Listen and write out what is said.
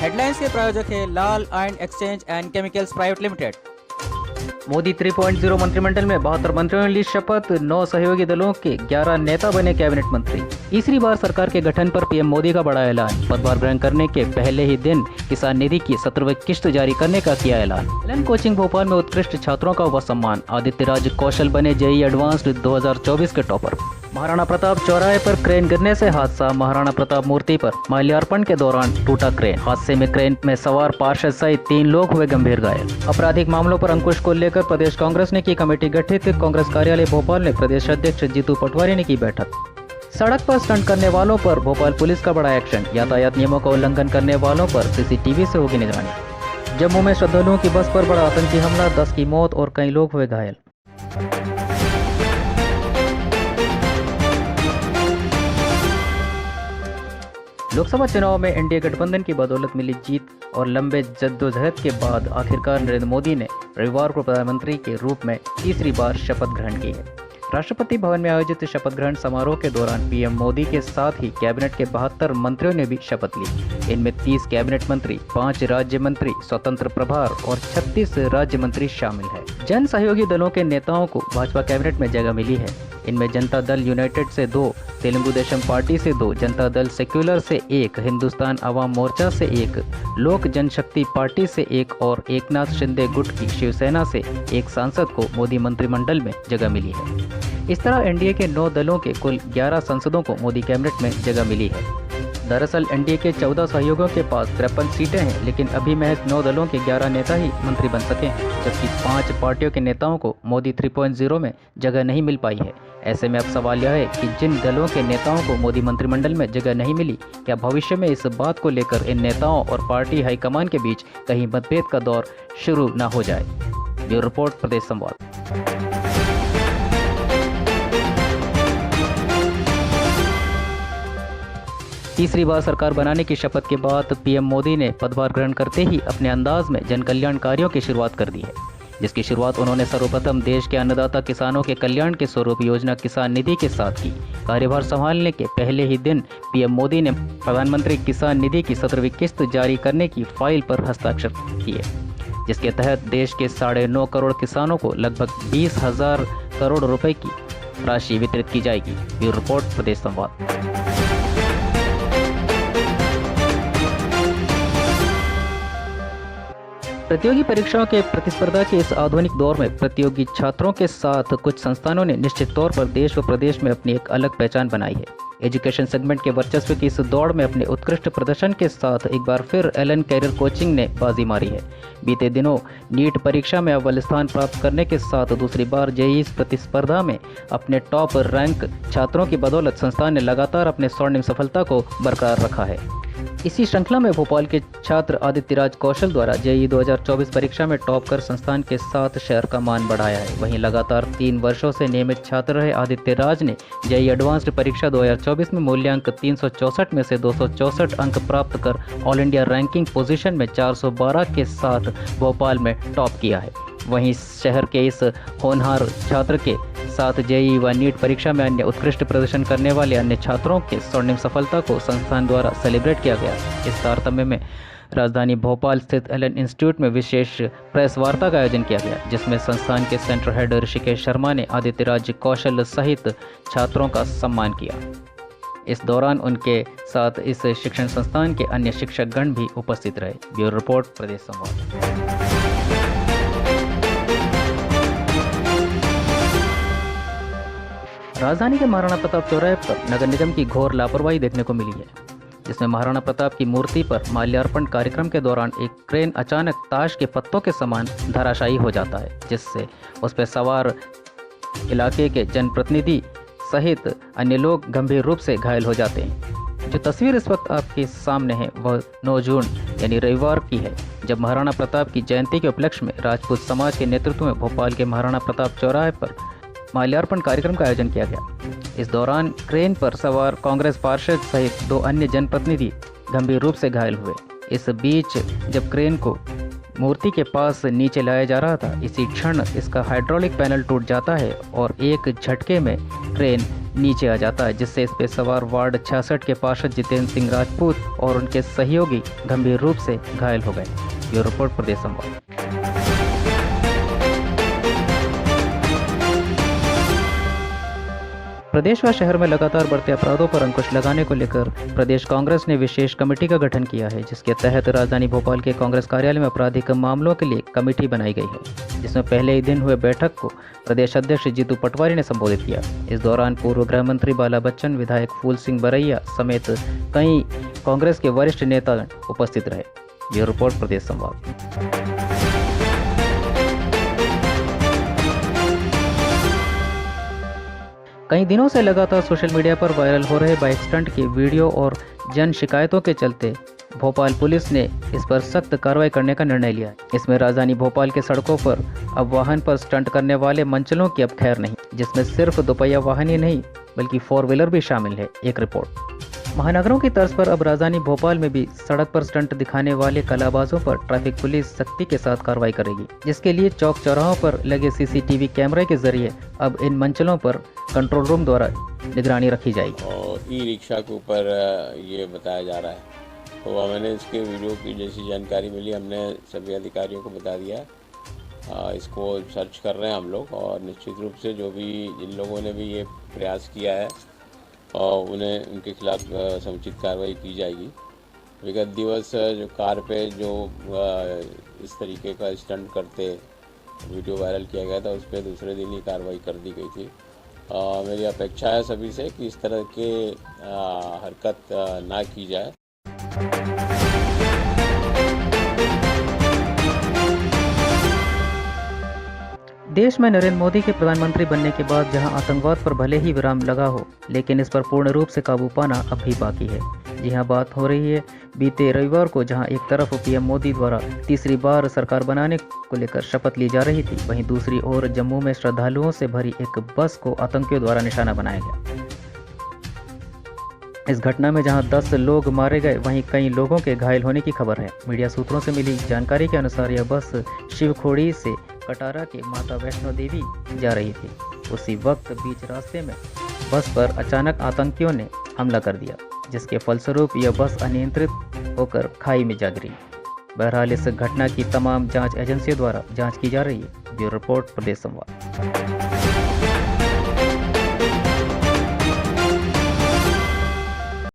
Headlines के प्रायोजक है Lal ion exchange and chemicals private limited. Modi 3.0 मंत्रिमंडल में 72 मंत्रियों ने ली शपथ। 9 सहयोगी दलों के 11 नेता बने कैबिनेट मंत्री। तीसरी बार सरकार के गठन पर पीएम मोदी का बड़ा ऐलान। पदभार ग्रहण करने के पहले ही दिन किसान निधि की 17वीं किश्त जारी करने का किया ऐलान। एलन कोचिंग भोपाल में उत्कृष्ट छात्रों का हुआ सम्मान। आदित्य राज कौशल बने जेईई एडवांस्ड 2024 के टॉपर। महाराणा प्रताप चौराहे पर क्रेन गिरने से हादसा। महाराणा प्रताप मूर्ति पर माल्यार्पण के दौरान टूटा क्रेन। हादसे में क्रेन में सवार पार्षद सहित 3 लोग हुए गंभीर घायल। आपराधिक मामलों पर अंकुश को लेकर प्रदेश कांग्रेस ने की कमेटी गठित। कांग्रेस कार्यालय भोपाल में प्रदेश अध्यक्ष जीतू पटवारी ने की बैठक। सड़क पर स्टंट करने वालों पर भोपाल पुलिस का बड़ा एक्शन। यातायात नियमों का उल्लंघन करने वालों पर सीसीटीवी से होगी निगरानी। जम्मू में श्रद्धालुओं की बस पर बड़ा आतंकी हमला, 10 की मौत और कई लोग हुए घायल। लोकसभा चुनाव में एनडीए गठबंधन की बदौलत मिली जीत और लंबे जद्दोजहद के बाद आखिरकार नरेंद्र मोदी ने रविवार को प्रधानमंत्री के रूप में तीसरी बार शपथ ग्रहण की है। राष्ट्रपति भवन में आयोजित शपथ ग्रहण समारोह के दौरान पीएम मोदी के साथ ही कैबिनेट के 72 मंत्रियों ने भी शपथ ली। इनमें 30 कैबिनेट मंत्री, 5 राज्य मंत्री, स्वतंत्र प्रभार और 36 राज्य मंत्री शामिल है। जन सहयोगी दलों के नेताओं को भाजपा कैबिनेट में जगह मिली है। इनमें जनता दल यूनाइटेड से 2, तेलुगु देशम पार्टी से 2, जनता दल सेक्युलर से 1, हिंदुस्तान अवाम मोर्चा से 1, लोक जनशक्ति पार्टी से 1 और एकनाथ शिंदे गुट की शिवसेना से 1 सांसद को मोदी मंत्रिमंडल में जगह मिली है। इस तरह एनडीए के 9 दलों के कुल 11 सांसदों को मोदी कैबिनेट में जगह मिली है। दरअसल एनडीए के 14 सहयोगियों के पास 53 सीटें हैं, लेकिन अभी महज 9 दलों के 11 नेता ही मंत्री बन सके हैं, जबकि 5 पार्टियों के नेताओं को मोदी 3.0 में जगह नहीं मिल पाई है। ऐसे में अब सवाल यह है कि जिन दलों के नेताओं को मोदी मंत्रिमंडल में जगह नहीं मिली, क्या भविष्य में इस बात को लेकर इन नेताओं और पार्टी हाईकमान के बीच कहीं मतभेद का दौर शुरू न हो जाए। ब्यूरो रिपोर्ट, प्रदेश संवाद। तीसरी बार सरकार बनाने की शपथ के बाद पीएम मोदी ने पदभार ग्रहण करते ही अपने अंदाज में जन कल्याण कार्यों की शुरुआत कर दी है, जिसकी शुरुआत उन्होंने सर्वप्रथम देश के अन्नदाता किसानों के कल्याण के स्वरूप योजना किसान निधि के साथ की। कार्यभार संभालने के पहले ही दिन पीएम मोदी ने प्रधानमंत्री किसान निधि की 17वीं किस्त जारी करने की फाइल पर हस्ताक्षर किए, जिसके तहत देश के 9.5 करोड़ किसानों को लगभग 20,000 करोड़ रुपए की राशि वितरित की जाएगी। ब्यूरो रिपोर्ट, प्रदेश संवाद। प्रतियोगी परीक्षाओं के प्रतिस्पर्धा के इस आधुनिक दौर में प्रतियोगी छात्रों के साथ कुछ संस्थानों ने निश्चित तौर पर देश व प्रदेश में अपनी एक अलग पहचान बनाई है। एजुकेशन सेगमेंट के वर्चस्व की इस दौड़ में अपने उत्कृष्ट प्रदर्शन के साथ एक बार फिर एलन कैरियर कोचिंग ने बाजी मारी है। बीते दिनों नीट परीक्षा में अव्वल स्थान प्राप्त करने के साथ दूसरी बार जेईई प्रतिस्पर्धा में अपने टॉप रैंक छात्रों की बदौलत संस्थान ने लगातार अपने स्वर्णिम सफलता को बरकरार रखा है। इसी श्रृंखला में भोपाल के छात्र आदित्य राज कौशल द्वारा जेईई 2024 परीक्षा में टॉप कर संस्थान के साथ शहर का मान बढ़ाया है। वहीं लगातार 3 वर्षों से नियमित छात्र रहे आदित्य राज ने जेईई एडवांस्ड परीक्षा 2024 में मूल्यांक 364 में से 264 अंक प्राप्त कर ऑल इंडिया रैंकिंग पोजीशन में 412 के साथ भोपाल में टॉप किया है। वहीं शहर के इस होनहार छात्र के साथ जेईई व नीट परीक्षा में अन्य उत्कृष्ट प्रदर्शन करने वाले अन्य छात्रों के स्वर्णिम सफलता को संस्थान द्वारा सेलिब्रेट किया गया। इस तारतम्य में राजधानी भोपाल स्थित एलन इंस्टीट्यूट में विशेष प्रेस वार्ता का आयोजन किया गया, जिसमें संस्थान के सेंटर हेड ऋषिकेश शर्मा ने आदित्य राज कौशल सहित छात्रों का सम्मान किया। इस दौरान उनके साथ इस शिक्षण संस्थान के अन्य शिक्षकगण भी उपस्थित रहे। ब्यूरो रिपोर्ट, प्रदेश संवाद। राजधानी के महाराणा प्रताप चौराहे पर नगर निगम की घोर लापरवाही देखने को मिली है, जिसमें महाराणा प्रताप की मूर्ति पर माल्यार्पण कार्यक्रम के दौरान एक क्रेन अचानक ताश के पत्तों के समान धराशायी हो जाता है, जिससे उस पर सवार इलाके के जनप्रतिनिधि सहित अन्य लोग गंभीर रूप से घायल हो जाते हैं। जो तस्वीर इस वक्त आपके सामने है वह 9 जून यानी रविवार की है, जब महाराणा प्रताप की जयंती के उपलक्ष्य में राजपूत समाज के नेतृत्व में भोपाल के महाराणा प्रताप चौराहे पर माल्यार्पण कार्यक्रम का आयोजन किया गया। इस दौरान क्रेन पर सवार कांग्रेस पार्षद सहित 2 अन्य जनप्रतिनिधि गंभीर रूप से घायल हुए। इस बीच जब क्रेन को मूर्ति के पास नीचे लाया जा रहा था, इसी क्षण इसका हाइड्रोलिक पैनल टूट जाता है और एक झटके में ट्रेन नीचे आ जाता है, जिससे इस पे सवार वार्ड 66 के पार्षद जितेंद्र सिंह राजपूत और उनके सहयोगी गंभीर रूप से घायल हो गए। ये रिपोर्ट प्रदेश संवाद। प्रदेश व शहर में लगातार बढ़ते अपराधों पर अंकुश लगाने को लेकर प्रदेश कांग्रेस ने विशेष कमेटी का गठन किया है, जिसके तहत राजधानी भोपाल के कांग्रेस कार्यालय में आपराधिक मामलों के लिए कमेटी बनाई गई है, जिसमें पहले ही दिन हुए बैठक को प्रदेश अध्यक्ष जीतू पटवारी ने संबोधित किया। इस दौरान पूर्व गृह मंत्री बाला बच्चन, विधायक फूल सिंह बरैया समेत कई कांग्रेस के वरिष्ठ नेता उपस्थित रहे। यह रिपोर्ट प्रदेश संवाद। कई दिनों से लगातार सोशल मीडिया पर वायरल हो रहे बाइक स्टंट की वीडियो और जन शिकायतों के चलते भोपाल पुलिस ने इस पर सख्त कार्रवाई करने का निर्णय लिया है। इसमें राजधानी भोपाल के सड़कों पर अब वाहन पर स्टंट करने वाले मंचलों की अब खैर नहीं, जिसमें सिर्फ दोपहिया वाहन ही नहीं बल्कि 4 व्हीलर भी शामिल है। एक रिपोर्ट। महानगरों की तर्ज पर अब राजधानी भोपाल में भी सड़क पर स्टंट दिखाने वाले कलाबाजों पर ट्रैफिक पुलिस सख्ती के साथ कार्रवाई करेगी, जिसके लिए चौक चौराहों पर लगे सीसीटीवी कैमरे के जरिए अब इन मंचलों पर कंट्रोल रूम द्वारा निगरानी रखी जाएगी। और ई रिक्शा के ऊपर ये बताया जा रहा है, तो मैंने इसके वीडियो की जैसी जानकारी मिली हमने सभी अधिकारियों को बता दिया। इसको सर्च कर रहे हैं हम लोग, और निश्चित रूप से जो भी जिन लोगों ने भी ये प्रयास किया है और उन्हें उनके खिलाफ समुचित कार्रवाई की जाएगी। विगत दिवस जो कार पे जो इस तरीके का स्टंट करते वीडियो वायरल किया गया था, उस पर दूसरे दिन ही कार्रवाई कर दी गई थी। मेरी अपेक्षा है सभी से कि इस तरह के हरकत ना की जाए। देश में नरेंद्र मोदी के प्रधानमंत्री बनने के बाद जहां आतंकवाद पर भले ही विराम लगा हो, लेकिन इस पर पूर्ण रूप से काबू पाना अब भी बाकी है। जी हां, बात हो रही है बीते रविवार को, जहां एक तरफ पीएम मोदी द्वारा तीसरी बार सरकार बनाने को लेकर शपथ ली जा रही थी, वहीं दूसरी ओर जम्मू में श्रद्धालुओं से भरी एक बस को आतंकियों द्वारा निशाना बनाया गया। इस घटना में जहां 10 लोग मारे गए, वहीं कई लोगों के घायल होने की खबर है। मीडिया सूत्रों से मिली जानकारी के अनुसार यह बस शिवखोड़ी से कटारा के माता वैष्णो देवी जा रही थी। उसी वक्त बीच रास्ते में बस पर अचानक आतंकियों ने हमला कर दिया, जिसके फलस्वरूप यह बस अनियंत्रित होकर खाई में जा गिरी। बहरहाल इस घटना की तमाम जांच एजेंसियों द्वारा जांच की जा रही है। ब्यूरो रिपोर्ट प्रदेश संवाद।